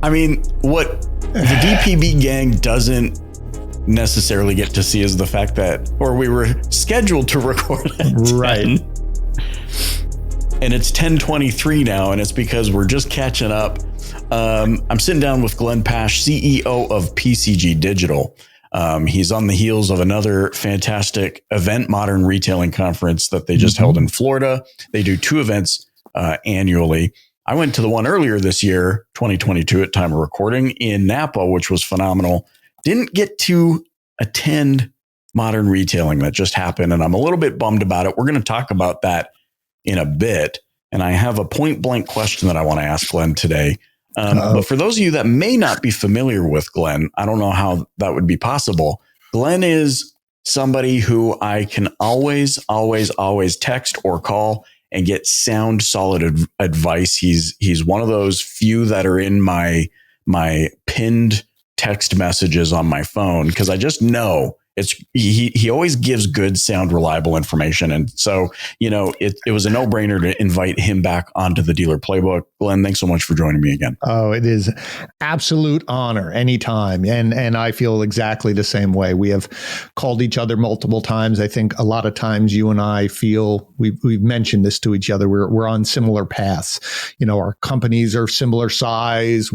I mean, what the DPB gang doesn't necessarily get to see is the fact that, or we were scheduled to record at 10, Right. and it's 10:23 now, and it's because we're just catching up. I'm sitting down with Glenn Pasch, CEO of PCG Digital. He's on the heels of another fantastic event, Modern Retailing Conference, that they just held in Florida. They do 2 events annually. I went to the one earlier this year, 2022 at time of recording, in Napa, which was phenomenal. Didn't get to attend Modern Retailing that just happened, and I'm a little bit bummed about it. We're going to talk about that in a bit. And I have a point blank question that I want to ask Glenn today. But for those of you that may not be familiar with Glenn, I don't know how that would be possible. Glenn is somebody who I can always text or call and get sound, solid advice. He's one of those few that are in my pinned text messages on my phone, because I just know he always gives good, sound, reliable information. And so, it was a no-brainer to invite him back onto the Dealer Playbook. Glenn, thanks so much for joining me again. Oh, it is absolute honor anytime. And I feel exactly the same way. We have called each other multiple times. I think a lot of times you and I feel we've mentioned this to each other. We're on similar paths. Our companies are similar size.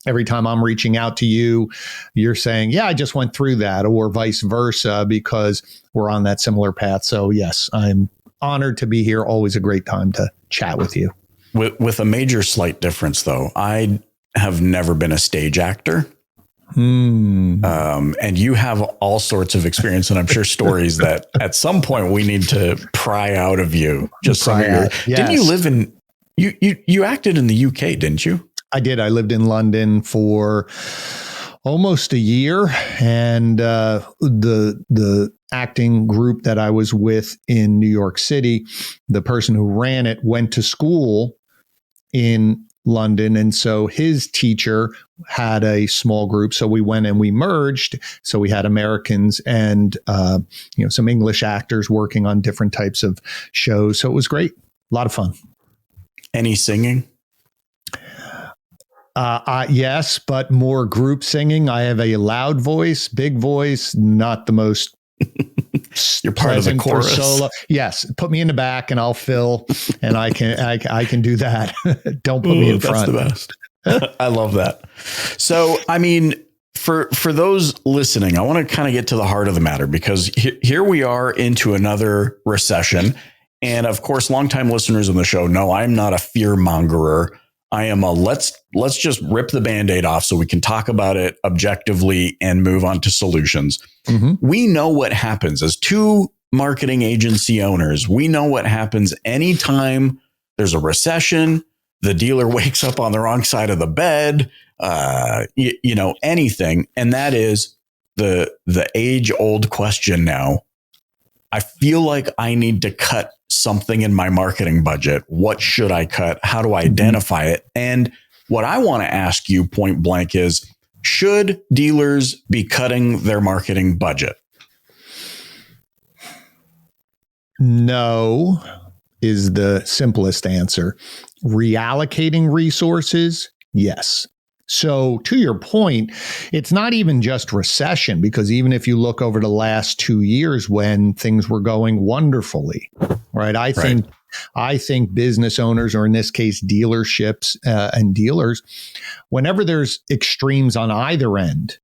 Every time I'm reaching out to you, you're saying, yeah, I just went through that, or vice versa, because we're on that similar path. So yes, I'm honored to be here. Always a great time to chat with you. With a major slight difference, though. I have never been a stage actor. And you have all sorts of experience, and I'm sure stories that at some point we need to pry out of you. Just some of your, Yes. Didn't you live in, you acted in the UK, didn't you? I did. I lived in London for almost a year, and the acting group that I was with in New York City, the person who ran it went to school in London, and so his teacher had a small group. So we went and we merged. So we had Americans and some English actors working on different types of shows. So it was great. A lot of fun. Any singing? Yes, but more group singing. I have a loud voice, big voice, not the most. You're part of the chorus. Solo. Yes, put me in the back and I'll fill, and I can do that. Don't put me in front. That's the best. I love that. So, I mean, for those listening, I want to kind of get to the heart of the matter, because here we are into another recession. And of course, longtime listeners on the show know I'm not a fear mongerer. I am a let's just rip the Band-Aid off so we can talk about it objectively and move on to solutions. We know what happens as 2 marketing agency owners. We know what happens anytime there's a recession, the dealer wakes up on the wrong side of the bed, anything. And that is the age old question now. I feel like I need to cut something in my marketing budget. What should I cut? How do I identify it? And what I want to ask you point blank is, should dealers be cutting their marketing budget? No is the simplest answer. Reallocating resources, yes. So to your point, it's not even just recession, because even if you look over the last 2 years when things were going wonderfully, right? I think business owners, or in this case, dealerships and dealers, whenever there's extremes on either end,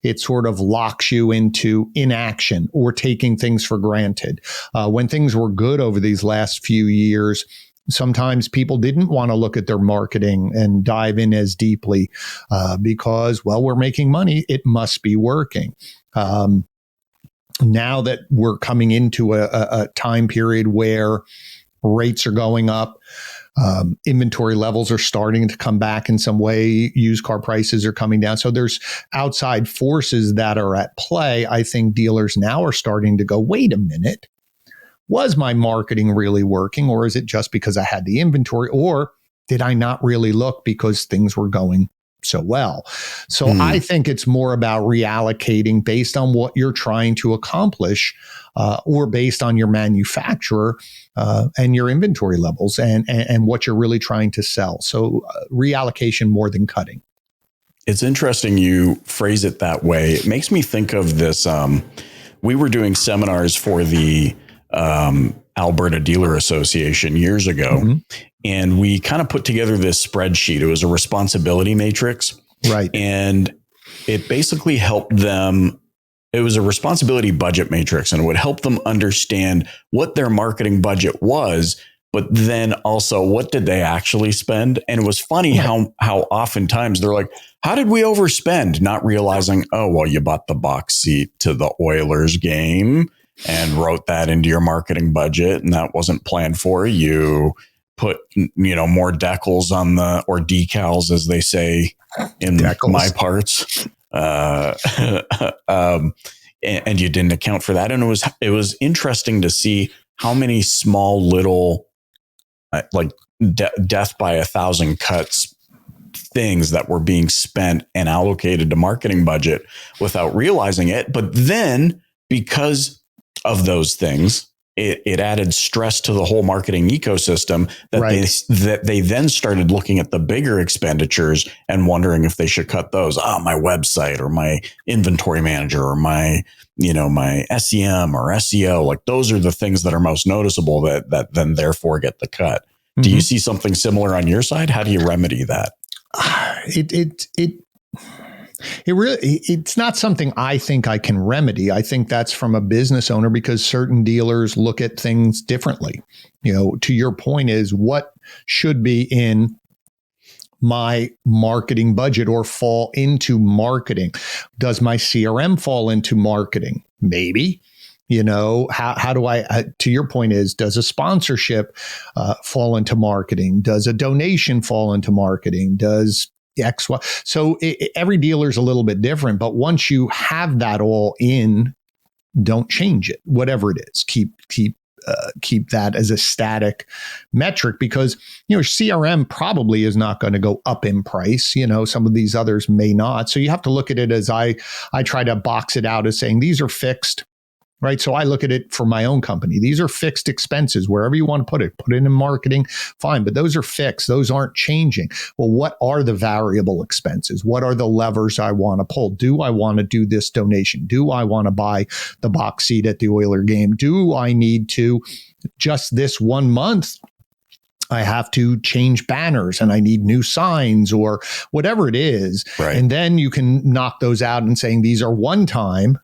it sort of locks you into inaction or taking things for granted. When things were good over these last few years, sometimes people didn't want to look at their marketing and dive in as deeply because, well, we're making money. It must be working. Now that we're coming into a time period where rates are going up, inventory levels are starting to come back in some way, used car prices are coming down. So there's outside forces that are at play. I think dealers now are starting to go, wait a minute. Was my marketing really working, or is it just because I had the inventory, or did I not really look because things were going so well? So I think it's more about reallocating based on what you're trying to accomplish, or based on your manufacturer and your inventory levels and what you're really trying to sell. So reallocation more than cutting. It's interesting you phrase it that way. It makes me think of this. We were doing seminars for the Alberta Dealer Association years ago, and we kind of put together this spreadsheet. It was a responsibility matrix. Right. And it basically helped them. It was a responsibility budget matrix, and it would help them understand what their marketing budget was, but then also what did they actually spend. And it was funny how oftentimes they're like, how did we overspend? Not realizing, oh, well, you bought the box seat to the Oilers game and wrote that into your marketing budget, and that wasn't planned for. You put, more decals on or decals, as they say in my parts. And you didn't account for that. And it was interesting to see how many small little death by 1,000 cuts things that were being spent and allocated to marketing budget without realizing it. But then because of those things, it added stress to the whole marketing ecosystem that they then started looking at the bigger expenditures and wondering if they should cut those. My website or my inventory manager or my SEM or SEO, like those are the things that are most noticeable that then therefore get the cut. Mm-hmm. Do you see something similar on your side? How do you remedy that? It's not something I think I can remedy. I think that's from a business owner because certain dealers look at things differently. To your point is what should be in my marketing budget or fall into marketing. Does my CRM fall into marketing? Maybe. How do I, to your point is, does a sponsorship fall into marketing? Does a donation fall into marketing? Does X, Y? So every dealer is a little bit different, but once you have that all in, don't change it, whatever it is. Keep that as a static metric because, CRM probably is not going to go up in price. Some of these others may not. So you have to look at it as I try to box it out as saying these are fixed. Right. So I look at it for my own company. These are fixed expenses, wherever you want to put it in marketing. Fine. But those are fixed. Those aren't changing. Well, what are the variable expenses? What are the levers I want to pull? Do I want to do this donation? Do I want to buy the box seat at the Oiler game? Do I need to just this 1 month? I have to change banners and I need new signs or whatever it is. Right. And then you can knock those out and saying these are one time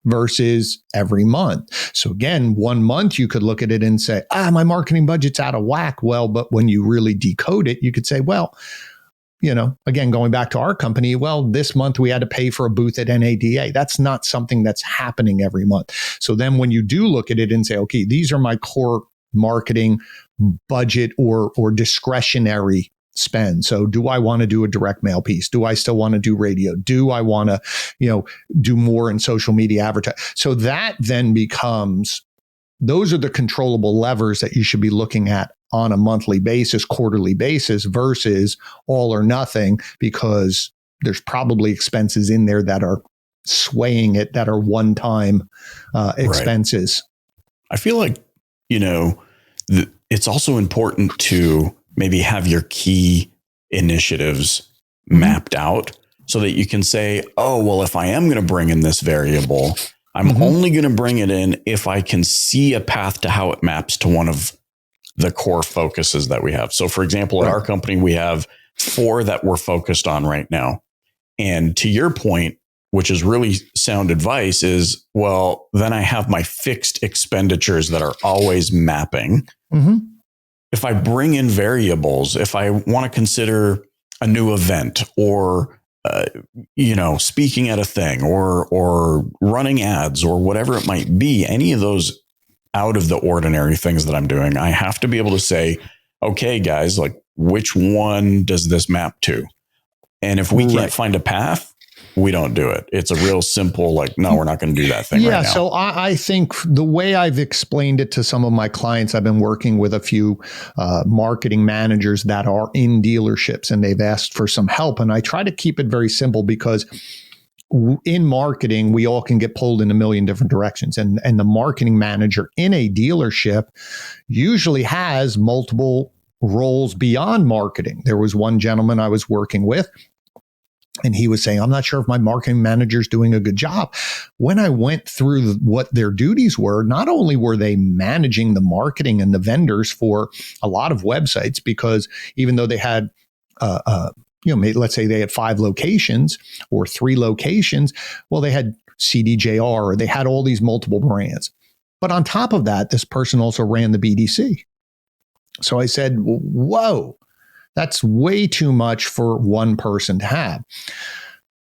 versus every month. So again, 1 month, you could look at it and say, my marketing budget's out of whack. Well, but when you really decode it, you could say, well, again, going back to our company, well, this month we had to pay for a booth at NADA. That's not something that's happening every month. So then when you do look at it and say, okay, these are my core marketing budget or discretionary spend. So do I want to do a direct mail piece? Do I still want to do radio? Do I want to, do more in social media advertising? So that then becomes, those are the controllable levers that you should be looking at on a monthly basis, quarterly basis versus all or nothing, because there's probably expenses in there that are swaying it, that are one-time expenses. Right. I feel like, it's also important to maybe have your key initiatives mapped out so that you can say, oh, well, if I am going to bring in this variable, I'm only going to bring it in if I can see a path to how it maps to one of the core focuses that we have. So for example, at our company, we have 4 that we're focused on right now. And to your point, which is really sound advice, is, well, then I have my fixed expenditures that are always mapping. If I bring in variables, if I want to consider a new event or, speaking at a thing or running ads or whatever it might be, any of those out of the ordinary things that I'm doing, I have to be able to say, okay, guys, like which one does this map to? And if we can't find a path, we don't do it. It's a real simple, no, we're not going to do that thing right now. So I think the way I've explained it to some of my clients, I've been working with a few marketing managers that are in dealerships and they've asked for some help. And I try to keep it very simple because in marketing, we all can get pulled in a million different directions. And the marketing manager in a dealership usually has multiple roles beyond marketing. There was one gentleman I was working with. And he was saying, I'm not sure if my marketing manager is doing a good job. When I went through what their duties were, not only were they managing the marketing and the vendors for a lot of websites, because even though they had, let's say they had 5 locations or 3 locations, well, they had CDJR or they had all these multiple brands. But on top of that, this person also ran the BDC. So I said, whoa. That's way too much for one person to have.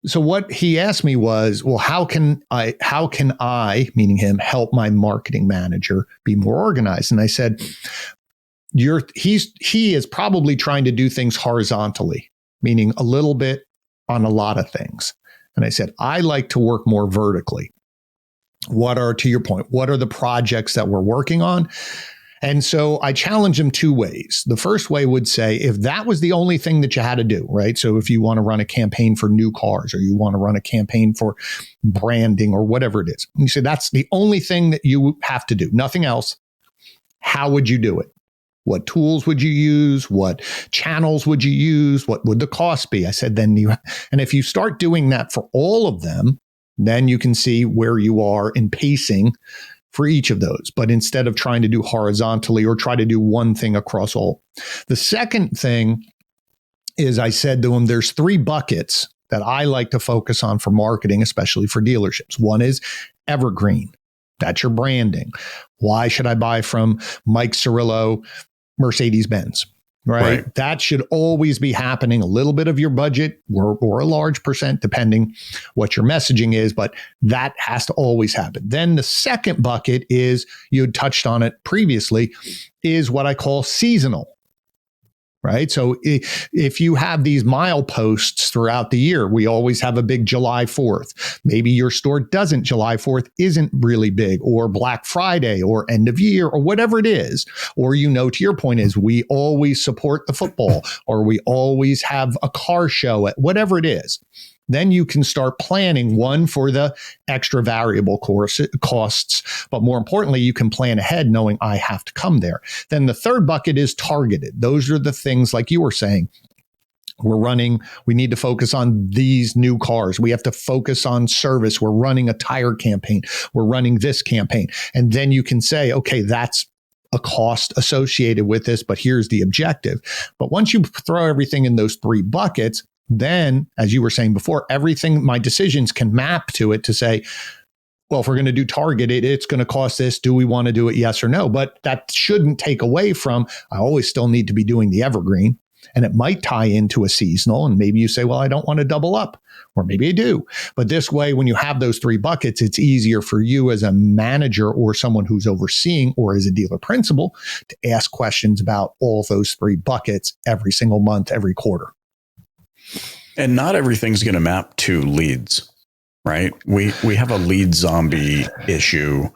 So what he asked me was, well, how can I, meaning him, help my marketing manager be more organized? And I said, he is probably trying to do things horizontally, meaning a little bit on a lot of things. And I said, I like to work more vertically. To your point, what are the projects that we're working on? And so I challenge him 2 ways. The first way would say, if that was the only thing that you had to do, right? So if you want to run a campaign for new cars, or you want to run a campaign for branding, or whatever it is, and you say that's the only thing that you have to do, nothing else, how would you do it? What tools would you use? What channels would you use? What would the cost be? I said, and if you start doing that for all of them, then you can see where you are in pacing for each of those. But instead of trying to do horizontally or try to do one thing across all. The second thing is I said to him, there's 3 buckets that I like to focus on for marketing, especially for dealerships. One is evergreen. That's your branding. Why should I buy from Mike Cirillo, Mercedes-Benz? Right? That should always be happening. A little bit of your budget or a large percent, depending what your messaging is, but that has to always happen. Then the second bucket is, you had touched on it previously, is what I call seasonal. Right. So if you have these mileposts throughout the year, we always have a big July 4th. Maybe your store doesn't. July 4th isn't really big, or Black Friday, or end of year, or whatever it is. Or, to your point is, we always support the football, or we always have a car show, at whatever it is. Then you can start planning, one, for the extra variable costs, but more importantly, you can plan ahead knowing I have to come there. Then the third bucket is targeted. Those are the things, like you were saying, we need to focus on these new cars. We have to focus on service. We're running a tire campaign. We're running this campaign. And then you can say, okay, that's a cost associated with this, but here's the objective. But once you throw everything in those 3 buckets, then, as you were saying before, everything, my decisions can map to it to say, well, if we're going to do targeted, it's going to cost this. Do we want to do it? Yes or no? But that shouldn't take away from, I always still need to be doing the evergreen, and it might tie into a seasonal. And maybe you say, well, I don't want to double up, or maybe I do. But this way, when you have those 3 buckets, it's easier for you as a manager or someone who's overseeing, or as a dealer principal, to ask questions about all those 3 buckets every single month, every quarter. And not everything's going to map to leads, right? We have a lead zombie issue,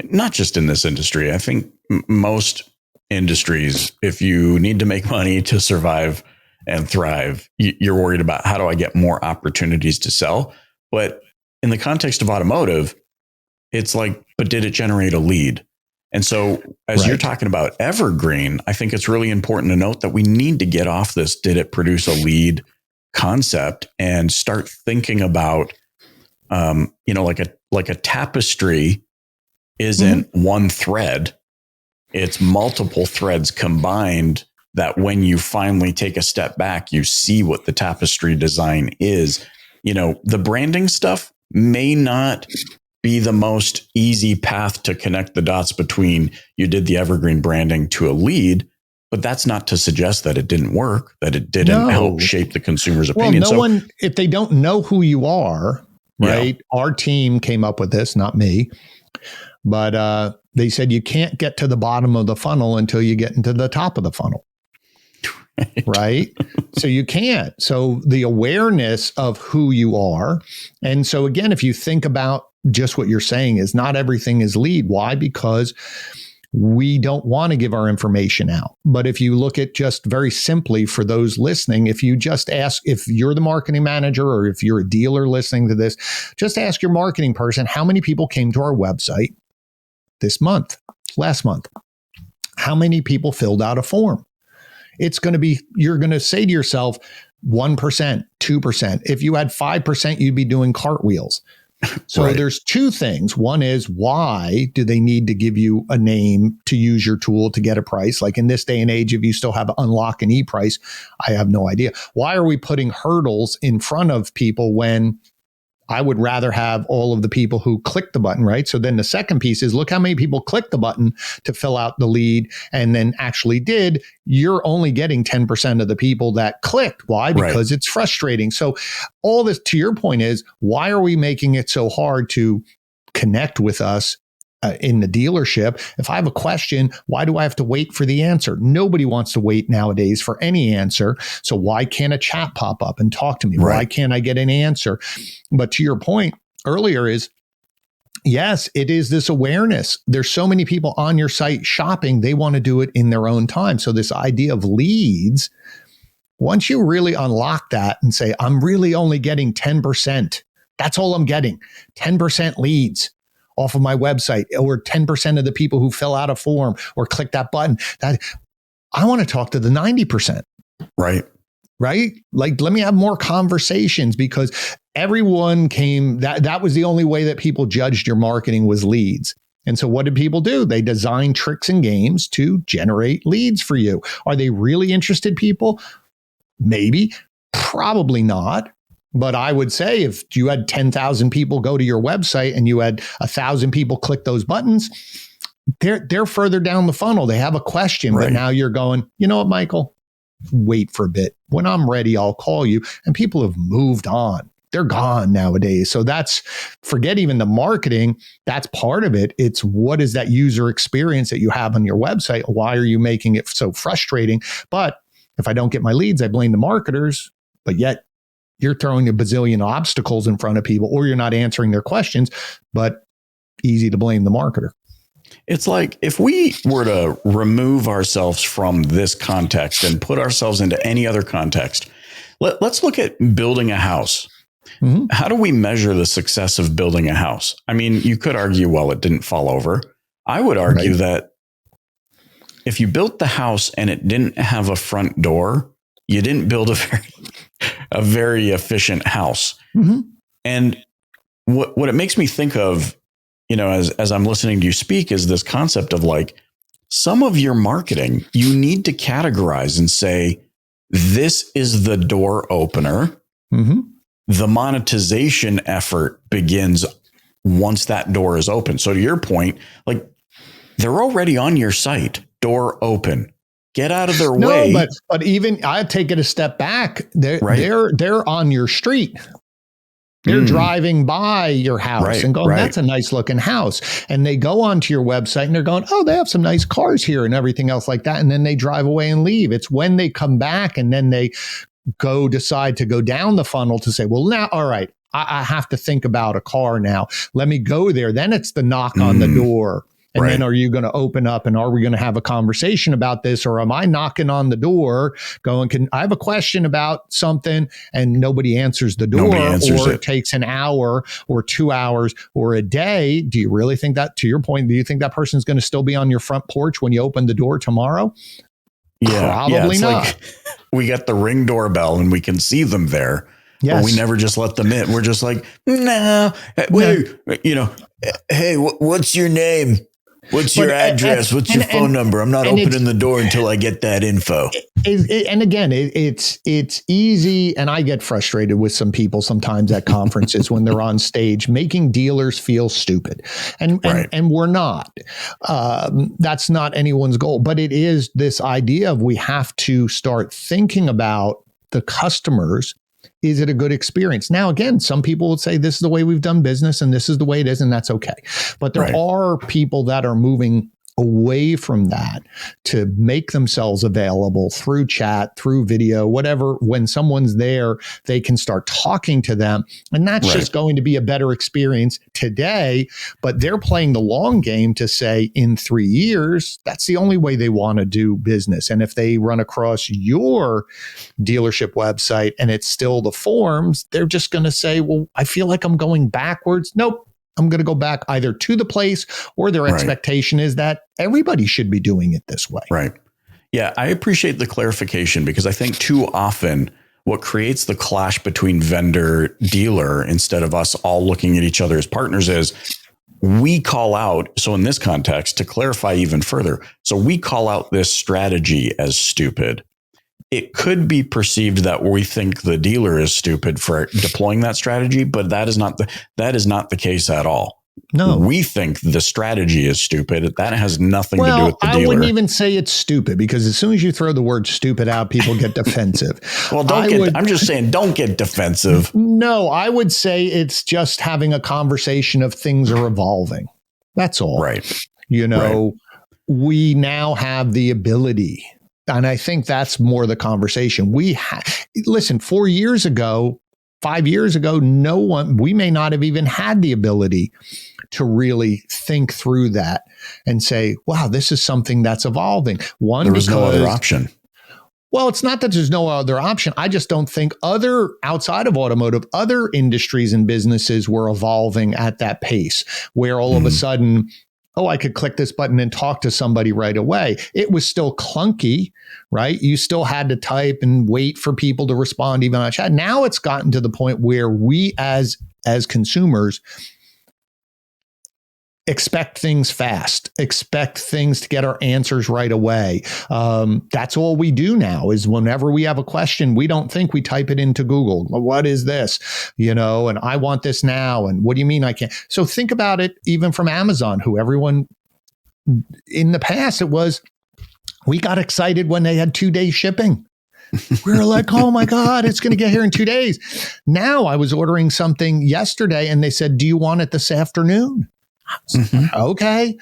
not just in this industry. I think most industries, if you need to make money to survive and thrive, you're worried about, how do I get more opportunities to sell? But in the context of automotive, it's like, but did it generate a lead? And so as you're talking about evergreen, I think it's really important to note that we need to get off this, did it produce a lead concept, and start thinking about, like a tapestry isn't one thread. It's multiple threads combined, that when you finally take a step back, you see what the tapestry design is. The branding stuff may not be the most easy path to connect the dots between, you did the evergreen branding to a lead, but that's not to suggest that it didn't work, that it didn't help shape the consumer's opinion. Well, one, if they don't know who you are, right? Yeah. Our team came up with this, not me, but they said you can't get to the bottom of the funnel until you get into the top of the funnel. Right. So you can't. So the awareness of who you are. And so again, if you think about just what you're saying, is not everything is lead. Why? Because we don't want to give our information out. But if you look at, just very simply for those listening, if you just ask, if you're the marketing manager or if you're a dealer listening to this, just ask your marketing person, how many people came to our website this month, last month? How many people filled out a form? It's going to be, you're going to say to yourself, 1%, 2%. If you had 5%, you'd be doing cartwheels. So Right. there's two things. One is, why do they need to give you a name to use your tool to get a price? Like in this day and age, if you still have unlock and e-price, I have no idea. Why are we putting hurdles in front of people when I would rather have all of the people who click the button, right? So then the second piece is, look how many people clicked the button to fill out the lead and then actually did. You're only getting 10% of the people that clicked. Why? Because it's frustrating. So all this, to your point, is, why are we making it so hard to connect with us in the dealership? If I have a question, why do I have to wait for the answer? Nobody wants to wait nowadays for any answer. So why can't a chat pop up and talk to me? Right. Why can't I get an answer? But to your point earlier is, yes, it is this awareness. There's so many people on your site shopping. They want to do it in their own time. So this idea of leads, once you really unlock that and say, I'm really only getting 10%, that's all I'm getting, 10% leads off of my website, or 10% of the people who fill out a form or click that button, that I want to talk to the 90%. Right. Right? Like, let me have more conversations, because everyone came, that was the only way that people judged your marketing, was leads. And so what did people do? They designed tricks and games to generate leads for you. Are they really interested people? Maybe, probably not. But I would say, if you had 10,000 people go to your website and you had 1,000 people click those buttons, they're further down the funnel. They have a question, Right. but now you're going, you know what, Michael? Wait for a bit. When I'm ready, I'll call you. And people have moved on. They're gone nowadays. So that's, forget even the marketing. That's part of it. It's, what is that user experience that you have on your website? Why are you making it so frustrating? But if I don't get my leads, I blame the marketers. But yet you're throwing a bazillion obstacles in front of people, or you're not answering their questions, but easy to blame the marketer. It's like, if we were to remove ourselves from this context and put ourselves into any other context, let's look at building a house. Mm-hmm. How do we measure the success of building a house? I mean, you could argue, well, it didn't fall over. I would argue that if you built the house and it didn't have a front door, you didn't build a very efficient house. Mm-hmm. And what it makes me think of, you know, as I'm listening to you speak, is this concept of, like, some of your marketing, you need to categorize and say, this is the door opener. Mm-hmm. The monetization effort begins once that door is open. So to your point, like, they're already on your site, door open. Get out of their way. But even I take it a step back. They're on your street. They're driving by your house and going, that's a nice looking house. And they go onto your website and they're going, oh, they have some nice cars here and everything else like that. And then they drive away and leave. It's when they come back and then they decide to go down the funnel to say, well, now, all right, I have to think about a car now. Let me go there. Then it's the knock on the door. And then, are you going to open up and are we going to have a conversation about this? Or am I knocking on the door going, I have a question about something, and nobody answers the door, or it takes an hour or 2 hours or a day? Do you really think that, to your point, do you think that person's going to still be on your front porch when you open the door tomorrow? Yeah, probably not. Like, we got the Ring doorbell and we can see them there. Yes. But we never just let them in. We're just like, no, wait, you know, hey, what's your name? What's your address? What's your phone number? I'm not opening the door until I get that info. And again, it's easy. And I get frustrated with some people sometimes at conferences when they're on stage making dealers feel stupid. And we're not. That's not anyone's goal. But it is this idea of, we have to start thinking about the customers. Is it a good experience? Now, again, some people would say this is the way we've done business and this is the way it is, and that's okay. But there are people that are moving away from that to make themselves available through chat, through video, whatever. When someone's there, they can start talking to them. And that's just going to be a better experience today. But they're playing the long game to say, in 3 years, that's the only way they want to do business. And if they run across your dealership website and it's still the forms, they're just going to say, well, I feel like I'm going backwards. Nope. I'm going to go back either to the place, or their expectation is that everybody should be doing it this way. Right. Yeah. I appreciate the clarification, because I think too often what creates the clash between vendor dealer instead of us all looking at each other as partners is we call out. So in this context, to clarify even further, so we call out this strategy as stupid. It could be perceived that we think the dealer is stupid for deploying that strategy, but that is not the case at all. No, we think the strategy is stupid. That has nothing to do with the dealer. I wouldn't even say it's stupid, because as soon as you throw the word stupid out, people get defensive. Well, I'm just saying, don't get defensive. No, I would say it's just having a conversation of things are evolving. That's all. Right. We now have the ability. And I think that's more the conversation. Listen, 4 years ago, 5 years ago, we may not have even had the ability to really think through that and say, wow, this is something that's evolving. There was no other option. Well, it's not that there's no other option. I just don't think outside of automotive, other industries and businesses were evolving at that pace where all of a sudden, I could click this button and talk to somebody right away. It was still clunky, right? You still had to type and wait for people to respond even on chat. Now it's gotten to the point where we as consumers expect things fast, expect things to get our answers right away. That's all we do now is whenever we have a question, we don't think, we type it into Google. What is this? And I want this now. And what do you mean I can't? So think about it even from Amazon, who everyone in the past, we got excited when they had 2-day shipping. We were like, oh my God, it's going to get here in 2 days. Now I was ordering something yesterday and they said, do you want it this afternoon? Okay.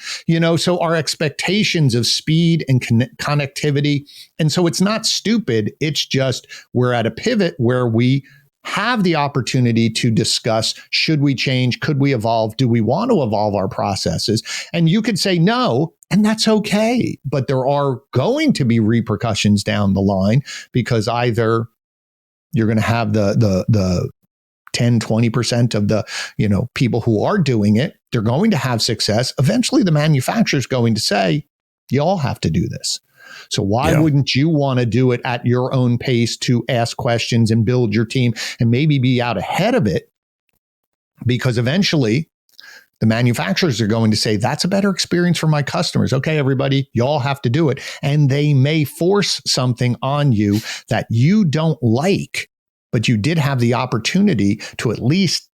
So our expectations of speed and connectivity. And so it's not stupid. It's just we're at a pivot where we have the opportunity to discuss, should we change? Could we evolve? Do we want to evolve our processes? And you could say no, and that's okay. But there are going to be repercussions down the line, because either you're going to have the 10, 20% of the, people who are doing it, they're going to have success. Eventually the manufacturer is going to say, you all have to do this. So why wouldn't you want to do it at your own pace to ask questions and build your team and maybe be out ahead of it? Because eventually the manufacturers are going to say, that's a better experience for my customers. Okay, everybody, you all have to do it. And they may force something on you that you don't like, but you did have the opportunity to at least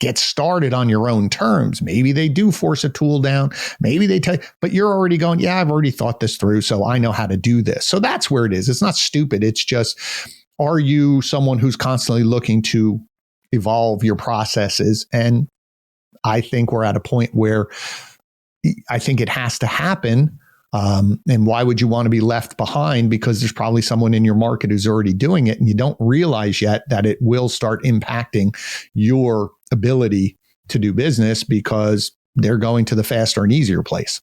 get started on your own terms. Maybe they do force a tool down. Maybe they tell you, but you're already going, I've already thought this through, so I know how to do this. So that's where it is. It's not stupid. It's just, are you someone who's constantly looking to evolve your processes? And I think we're at a point where I think it has to happen. And why would you want to be left behind? Because there's probably someone in your market who's already doing it, and you don't realize yet that it will start impacting your ability to do business because they're going to the faster and easier place.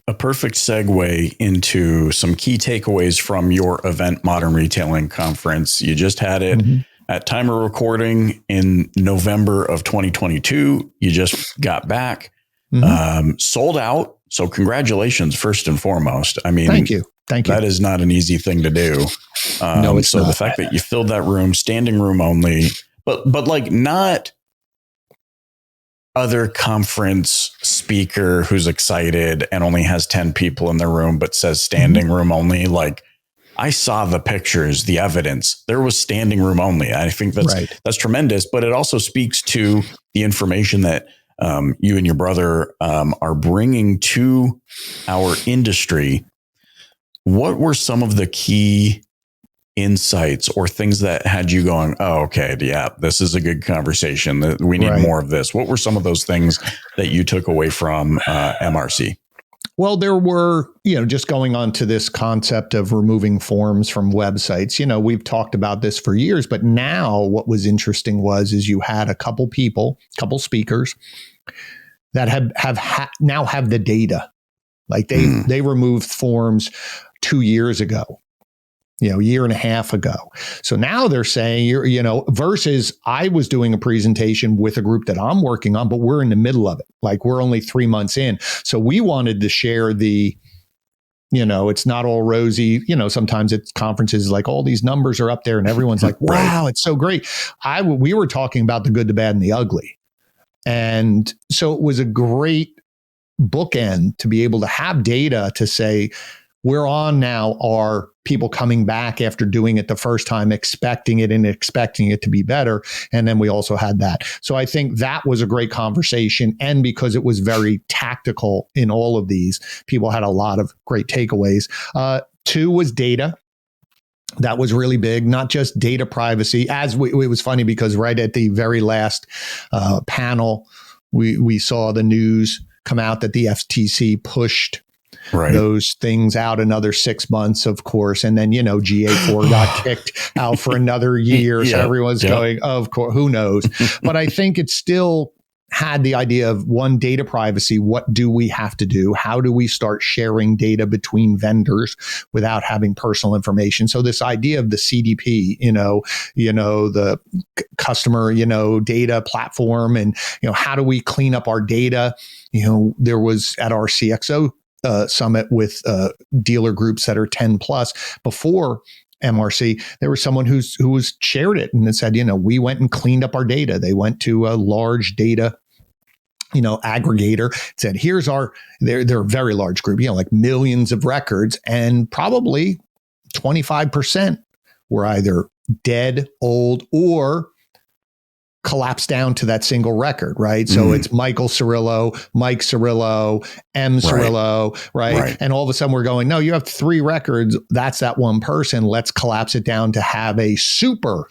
A perfect segue into some key takeaways from your event, Modern Retailing Conference. You just had it at time of recording in November of 2022. You just got back, sold out. So congratulations, first and foremost. I mean, thank you. That is not an easy thing to do. No, it's not. The fact that you filled that room, standing room only, but like not other conference speaker who's excited and only has 10 people in the room, but says standing room only. Like, I saw the pictures, the evidence. There was standing room only. I think that's tremendous, but it also speaks to the information that you and your brother are bringing to our industry. What were some of the key insights or things that had you going, oh, okay, yeah, this is a good conversation. We need more of this. What were some of those things that you took away from MRC? Well, there were, just going on to this concept of removing forms from websites. We've talked about this for years, but now what was interesting is you had a couple speakers that now have the data. Like they removed forms 2 years ago, a year and a half ago. So now they're saying, versus I was doing a presentation with a group that I'm working on, but we're in the middle of it. Like, we're only 3 months in. So we wanted to share the it's not all rosy. Sometimes it's conferences like all these numbers are up there and everyone's like, wow, it's so great. We were talking about the good, the bad, and the ugly. And so it was a great bookend to be able to have data to say, we're on now are people coming back after doing it the first time, expecting it to be better. And then we also had that. So I think that was a great conversation. And because it was very tactical in all of these, people had a lot of great takeaways. 2 was data. That was really big, not just data privacy. It was funny because right at the very last panel, we saw the news come out that the FTC pushed those things out another 6 months, of course. And then, GA4 got kicked out for another year. So everyone's going, of course, who knows? But I think it still had the idea of data privacy. What do we have to do? How do we start sharing data between vendors without having personal information? So this idea of the CDP, the customer, data platform, and, how do we clean up our data? There was at our CXO summit with dealer groups that are 10 plus before MRC, there was someone who shared it and said, we went and cleaned up our data. They went to a large data aggregator, said, they're a very large group, like millions of records, and probably 25% were either dead, old, or collapsed down to that single record, right? So it's Michael Cirillo, Mike Cirillo, M Cirillo, right? And all of a sudden we're going, no, you have 3 records. That's that one person. Let's collapse it down to have a super.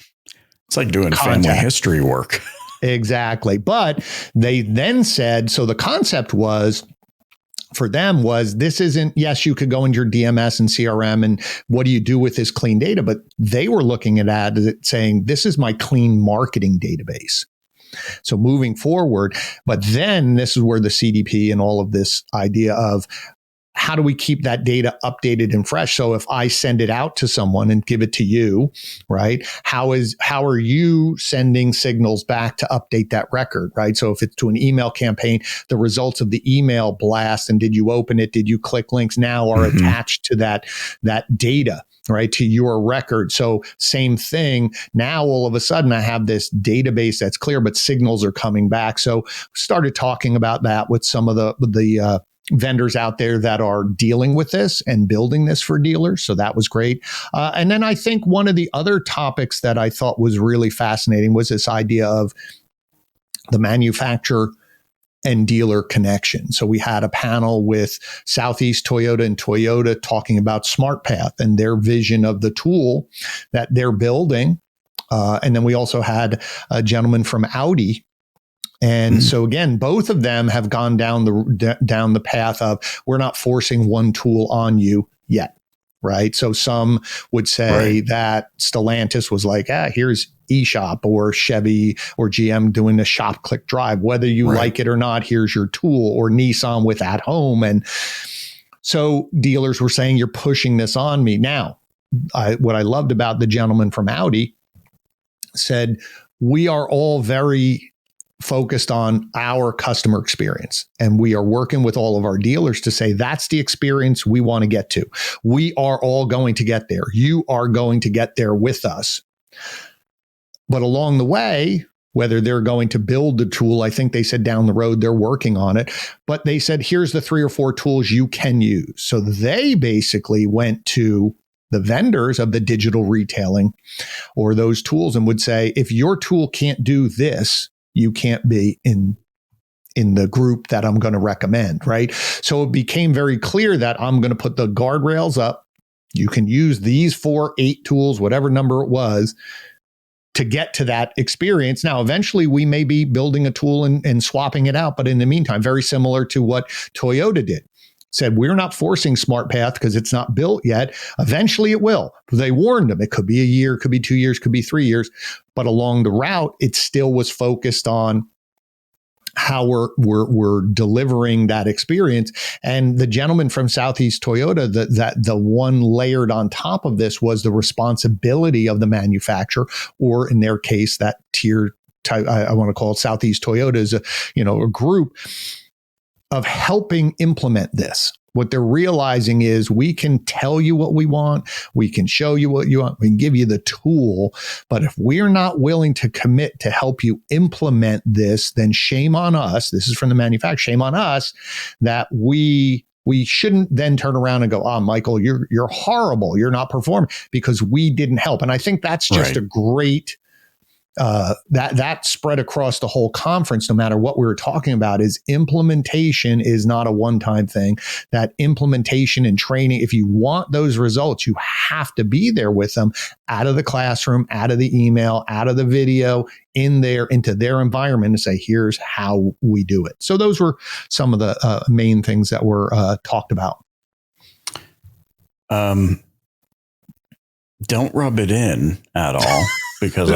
It's like doing family history work. Exactly. But they then said, so the concept for them was this isn't, yes, you could go into your DMS and CRM and what do you do with this clean data? But they were looking at it saying, this is my clean marketing database. So moving forward, but then this is where the CDP and all of this idea of how do we keep that data updated and fresh? So if I send it out to someone and give it to you, right? How are you sending signals back to update that record, right? So if it's to an email campaign, the results of the email blast and did you open it? Did you click links now are attached to that data, right? To your record. So same thing. Now, all of a sudden I have this database that's clear, but signals are coming back. So started talking about that with some of the vendors out there that are dealing with this and building this for dealers. So that was great. And then I think one of the other topics that I thought was really fascinating was this idea of the manufacturer and dealer connection. So we had a panel with Southeast Toyota and Toyota talking about SmartPath and their vision of the tool that they're building. And then we also had a gentleman from Audi. And so again, both of them have gone down the path of we're not forcing one tool on you yet, right? So some would say that Stellantis was like, here's eShop, or Chevy or GM doing the shop click drive. Whether you like it or not, here's your tool, or Nissan with at home. And so dealers were saying, you're pushing this on me. Now, what I loved about the gentleman from Audi said, we are all very focused on our customer experience. And we are working with all of our dealers to say, that's the experience we want to get to. We are all going to get there. You are going to get there with us. But along the way, whether they're going to build the tool, I think they said down the road, they're working on it. But they said, here's the 3 or 4 tools you can use. So they basically went to the vendors of the digital retailing or those tools and would say, if your tool can't do this, you can't be in the group that I'm going to recommend, right? So it became very clear that I'm going to put the guardrails up. You can use these 4, 8 tools, whatever number it was, to get to that experience. Now, eventually we may be building a tool and swapping it out. But in the meantime, very similar to what Toyota did. Said, we're not forcing SmartPath because it's not built yet. Eventually it will. They warned them. It could be a year, could be 2 years, could be 3 years. But along the route, it still was focused on how we're delivering that experience. And the gentleman from Southeast Toyota, the one layered on top of this was the responsibility of the manufacturer, or in their case, that tier type, I want to call it Southeast Toyota, is a group of helping implement this. What they're realizing is we can tell you what we want. We can show you what you want. We can give you the tool. But if we're not willing to commit to help you implement this, then shame on us. This is from the manufacturer. Shame on us that we shouldn't then turn around and go, oh, Michael, you're horrible. You're not performing because we didn't help. And I think that's just a great that spread across the whole conference, no matter what we were talking about, is implementation is not a one-time thing. That implementation and training, if you want those results, you have to be there with them, out of the classroom, out of the email, out of the video, in there, into their environment, and say, here's how we do it. So those were some of the main things that were talked about. Don't rub it in at all, because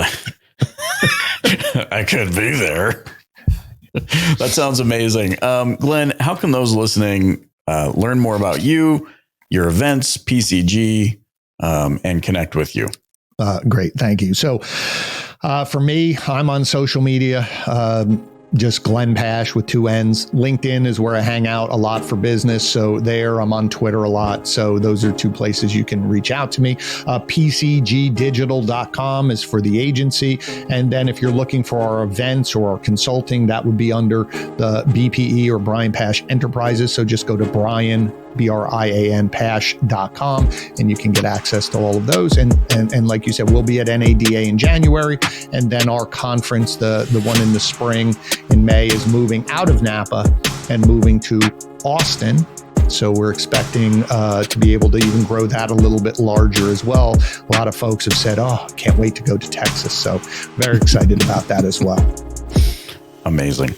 I could be there. That sounds amazing. Glenn, how can those listening learn more about you, your events, PCG, and connect with you? Great. Thank you. So for me, I'm on social media. Just Glenn Pasch with 2 N's. LinkedIn is where I hang out a lot for business. So there, I'm on Twitter a lot. So those are 2 places you can reach out to me. PCGdigital.com is for the agency. And then if you're looking for our events or our consulting, that would be under the BPE or Brian Pasch Enterprises. So just go to Brian, BRIAN Pasch.com, and you can get access to all of those. And like you said, we'll be at NADA in January. And then our conference, the one in the spring in May, is moving out of Napa and moving to Austin. So we're expecting to be able to even grow that a little bit larger as well. A lot of folks have said, oh, can't wait to go to Texas. So very excited about that as well. Amazing.